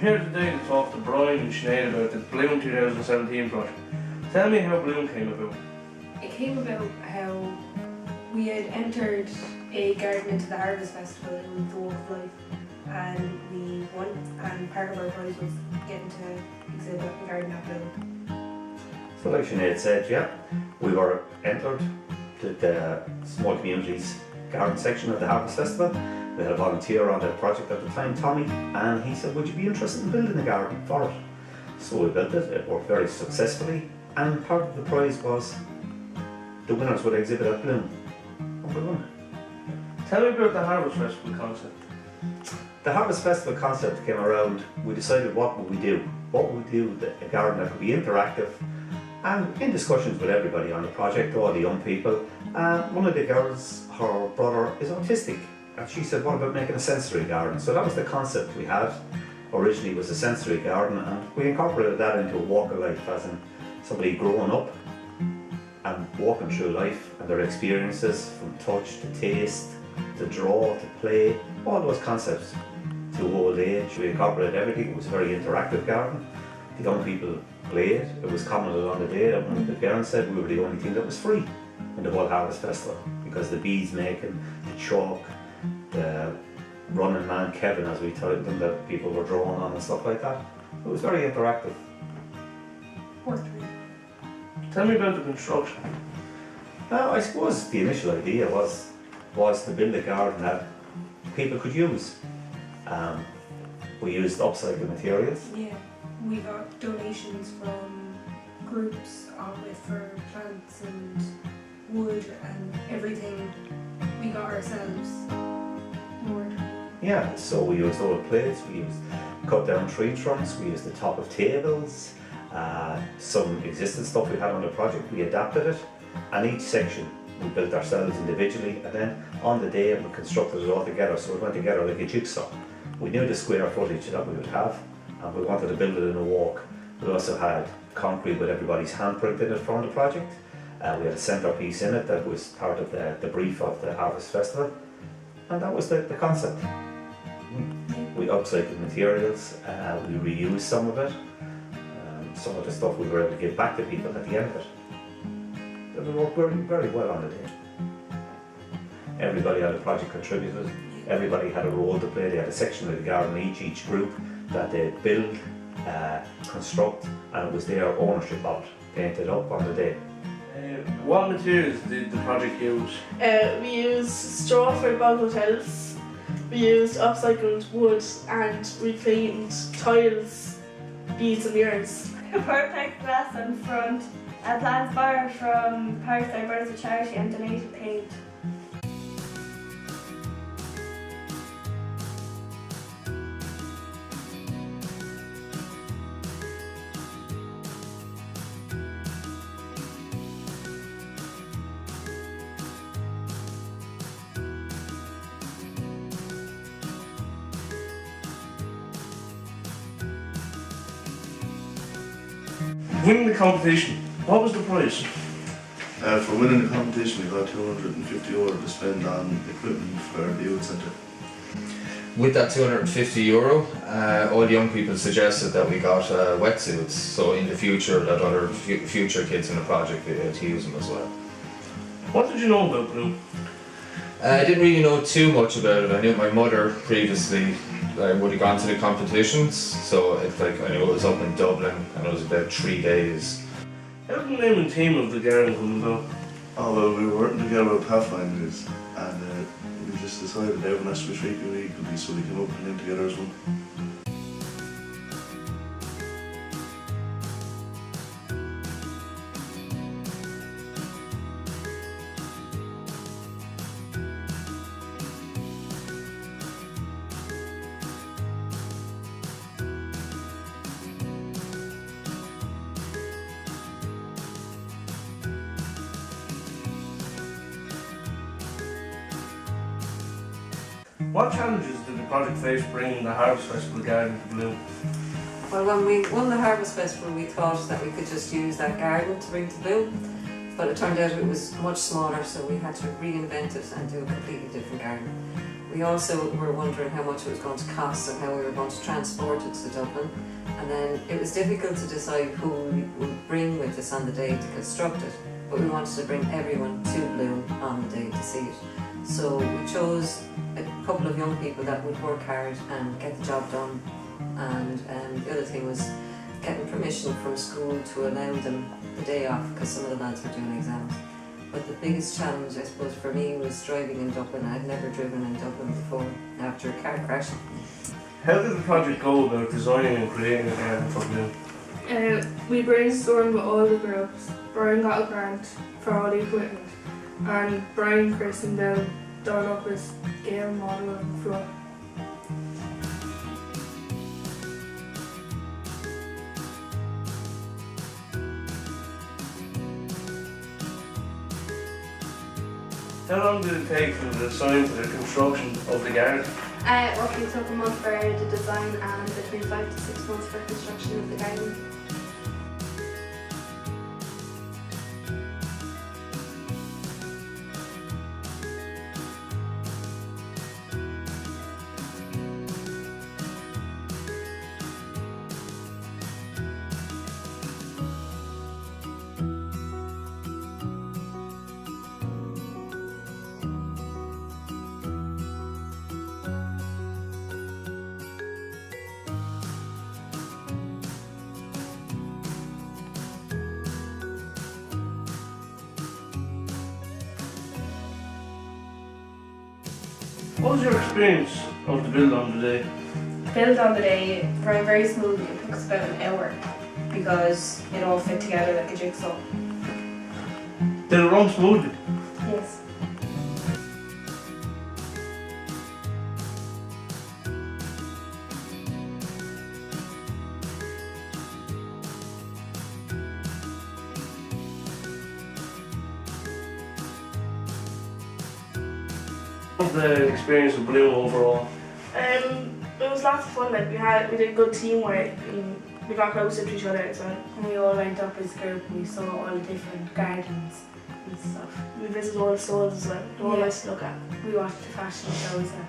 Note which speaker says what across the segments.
Speaker 1: here today to talk to Brian and Sinead about the Bloom 2017 project. Tell me how Bloom came about.
Speaker 2: It came about how we had entered a garden into the Harvest Festival in the Walk of Life, and we won, and part of our prize was getting to exhibit a garden at Bloom.
Speaker 3: So like Sinead said, yeah, we were entered to the small communities garden section of the Harvest Festival. We had a volunteer on the project at the time, Tommy, and he said, would you be interested in building a garden for it? So we built it, it worked very successfully, and part of the prize was the winners would exhibit at Bloom. And we won.
Speaker 1: Tell me about the Harvest Festival concept.
Speaker 3: The Harvest Festival concept came around, we decided what would we do? What would we do with a garden that could be interactive, and in discussions with everybody on the project, all the young people. One of the girls, her brother is autistic, and she said, what about making a sensory garden? So that was the concept we had. Originally was a sensory garden, and we incorporated that into a walk of life, as in somebody growing up and walking through life and their experiences from touch to taste, to draw, to play, all those concepts to old age. We incorporated everything. It was a very interactive garden. The young people played. It was commented on the day that one of the parents said we were the only thing that was free in the whole Harvest Festival, because the beads making, the chalk, the running man Kevin, as we told them, that people were drawing on and stuff like that. It was very interactive.
Speaker 1: Tell me about the construction.
Speaker 3: I suppose the initial idea was to build a garden that people could use. We used upcycled materials.
Speaker 2: Yeah, we got donations from groups for plants and wood and everything we got ourselves.
Speaker 3: Yeah, so we used old plates, we used cut down tree trunks, we used the top of tables, some existing stuff we had on the project, we adapted it, and each section we built ourselves individually, and then on the day we constructed it all together, so it went together like a jigsaw. We knew the square footage that we would have, and we wanted to build it in a walk. We also had concrete with everybody's handprint in it from the project. We had a centrepiece in it that was part of the brief of the Harvest Festival, and that was the concept. We upcycled materials, we reused some of it, some of the stuff we were able to give back to people at the end of it. It worked very, very well on the day. Everybody on the project contributed, everybody had a role to play. They had a section of the garden each group that they build, construct, and it was their ownership of it, painted up on the day.
Speaker 1: What materials did the project use?
Speaker 4: We used straw for bog hotels, we used upcycled wood, and we cleaned tiles, beads and mirrors.
Speaker 5: A perfect glass in front, a plants bar from Paris Brothers of Charity and donated paint.
Speaker 1: Winning the competition, what was the prize?
Speaker 6: For winning the competition, we got €250 to spend on equipment for the youth centre.
Speaker 7: With that €250, all the young people suggested that we got wetsuits, so in the future that other future kids in the project would be able to use them as well.
Speaker 1: What did you know about Bloom?
Speaker 7: I didn't really know too much about it. I knew my mother previously would have gone to the competitions, so it's like I knew it was up in Dublin and it was about 3 days.
Speaker 1: How did the name and team of the garden come about?
Speaker 6: Oh well, we were working together with Pathfinders, and we just decided everyone has to be 3 people equally, so we came up with the name together as one.
Speaker 1: What challenges did the project face bringing the Harvest Festival garden to Bloom?
Speaker 8: Well, when we won the Harvest Festival, we thought that we could just use that garden to bring to Bloom, but it turned out it was much smaller, so we had to reinvent it and do a completely different garden. We also were wondering how much it was going to cost and how we were going to transport it to Dublin. And then it was difficult to decide who we would bring with us on the day to construct it, but we wanted to bring everyone to Bloom on the day to see it. So we chose a couple of young people that would work hard and get the job done. And the other thing was getting permission from school to allow them the day off, because some of the lads were doing exams. But the biggest challenge, I suppose, for me was driving in Dublin. I'd never driven in Dublin before after a car crash.
Speaker 1: How did the project go about designing and creating a garden for Bloom?
Speaker 4: We brainstormed with all the groups. Brian got a grant for all the equipment, and Brian, Chris and Bill done up his scale model on the floor.
Speaker 1: How long did it take from the design to the construction of the garden?
Speaker 2: Roughly took a month for the design and between 5 to 6 months for construction of the garden.
Speaker 1: What was your experience of the build on the day?
Speaker 2: Built on the day ran very smoothly. It took us about an hour because it all fit together like a jigsaw.
Speaker 1: Did it run smoothly?
Speaker 2: Yes.
Speaker 1: What was the experience of Bloom overall?
Speaker 4: It was lots of fun. Like we did good teamwork and we got closer to each other as well.
Speaker 2: And we all went up as a group and we saw all the different gardens and stuff.
Speaker 4: We visited all the stores as well. They were all
Speaker 2: Yeah.
Speaker 4: nice to look at.
Speaker 2: We watched the fashion shows and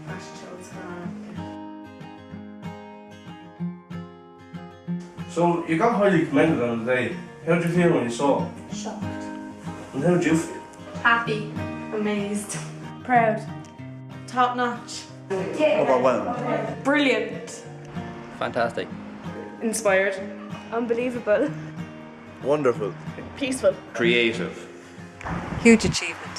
Speaker 2: fashion shows going on up there.
Speaker 1: So you got highly commended on the day. How did you feel when you saw it?
Speaker 2: Shocked.
Speaker 1: And how did you feel?
Speaker 2: Happy. Amazed.
Speaker 9: Proud. Top notch.
Speaker 3: Overwhelmed.
Speaker 9: Brilliant.
Speaker 10: Fantastic.
Speaker 4: Inspired.
Speaker 5: Unbelievable.
Speaker 6: Wonderful.
Speaker 4: Peaceful.
Speaker 7: Creative.
Speaker 8: Huge achievement.